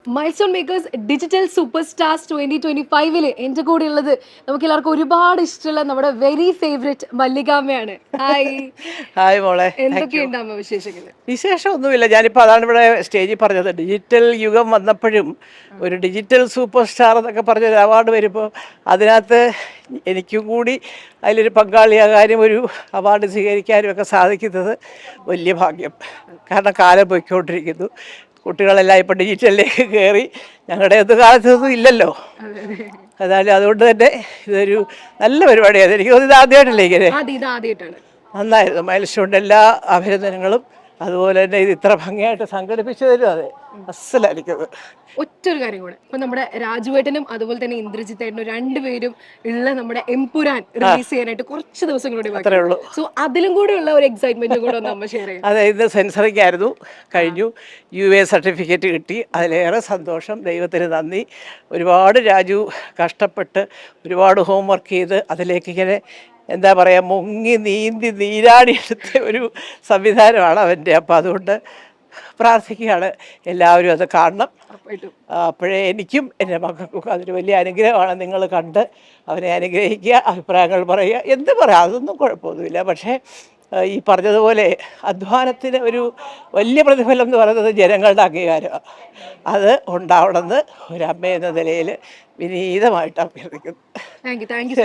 Milestone makers digital super stars 2025 എൻ്റെ കൂടെ ഉള്ളത് നമുക്ക് എല്ലാവർക്കും ഒരുപാട് ഇഷ്ടമുള്ള നമ്മുടെ വെരി ഫേവറേറ്റ് മല്ലികാമ്മയാണ്. ഹായ്. ഹായ് മോളെ. എന്തൊക്കെയുണ്ട് അമ്മ വിശേഷങ്ങൾ? വിശേഷമൊന്നുമില്ല. ഞാനിപ്പോൾ അതാണ് ഇവിടെ സ്റ്റേജിൽ പറഞ്ഞത്. ഡിജിറ്റൽ യുഗം വന്നപ്പോഴും ഒരു ഡിജിറ്റൽ സൂപ്പർ സ്റ്റാർ എന്നൊക്കെ പറഞ്ഞൊരു അവാർഡ് വരുമ്പോൾ അതിനകത്ത് എനിക്കും കൂടി അതിലൊരു പങ്കാളിയാകാനും ഒരു അവാർഡ് സ്വീകരിക്കാനും ഒക്കെ സാധിക്കുന്നത് വലിയ ഭാഗ്യം. കാരണം കാലം പോയിക്കൊണ്ടിരിക്കുന്നു. കുട്ടികളെല്ലാം ഇപ്പം ഡിജിറ്റലിലേക്ക് കയറി. ഞങ്ങളുടെ ഒന്നും കാലത്തൊന്നും ഇല്ലല്ലോ. അതായത് അതുകൊണ്ട് തന്നെ ഇതൊരു നല്ല പരിപാടിയാണ്. എനിക്ക് തോന്നുന്നത് ആദ്യമായിട്ടല്ലേ ഇങ്ങനെ. നന്നായിരുന്നു. മൈൽസ്റ്റോണിൻ്റെ എല്ലാ അഭിനന്ദനങ്ങളും. അതുപോലെ തന്നെ ഇത് ഇത്ര ഭംഗിയായിട്ട് സംഘടിപ്പിച്ചതിലും അതെ അസലായിരിക്കും. ഒറ്റൊരു കാര്യം കൂടെ, ഇപ്പൊ നമ്മുടെ രാജുവേട്ടനും അതുപോലെ തന്നെ ഇന്ദ്രജിത്തേട്ടനും രണ്ടുപേരും ഉള്ള നമ്മുടെ എംപുരാൻ റിലീസ് ചെയ്യാനായിട്ട് കുറച്ച് ദിവസങ്ങളൂടെ അത്രേ ഉള്ളൂ. സോ അതിലും കൂടെ ഉള്ള ഒരു എക്സൈറ്റ്മെന്റും കൂടെ ഒന്ന് ഷെയർ ചെയ്യാം. അതെ, ഇന്ന് സെൻസറിങ് ആയിരുന്നു, കഴിഞ്ഞു. UA സർട്ടിഫിക്കറ്റ് കിട്ടി. അതിലേറെ സന്തോഷം. ദൈവത്തിന് നന്ദി. ഒരുപാട് രാജു കഷ്ടപ്പെട്ട് ഒരുപാട് ഹോംവർക്ക് ചെയ്ത് അതിലേക്ക് ഇങ്ങനെ എന്താ പറയുക, മുങ്ങി നീന്തി നീരാടി എടുത്ത ഒരു സംവിധാനമാണ് അവൻ്റെ. അപ്പോൾ അതുകൊണ്ട് പ്രാർത്ഥിക്കുകയാണ് എല്ലാവരും അത് കാണണം. അപ്പോഴേ എനിക്കും എൻ്റെ മക്കൾക്കും അതൊരു വലിയ അനുഗ്രഹമാണ്. നിങ്ങൾ കണ്ട് അവനെ അനുഗ്രഹിക്കുക, അഭിപ്രായങ്ങൾ പറയുക, എന്ത് പറയാം, അതൊന്നും കുഴപ്പമൊന്നുമില്ല. പക്ഷേ ഈ പറഞ്ഞതുപോലെ അധ്വാനത്തിന് ഒരു വലിയ പ്രതിഫലം എന്ന് പറയുന്നത് ജനങ്ങളുടെ അംഗീകാരമാണ്. അത് ഉണ്ടാവണമെന്ന് ഒരമ്മ എന്ന നിലയിൽ വിനീതമായിട്ട് അഭ്യർത്ഥിക്കുന്നു. Thank you.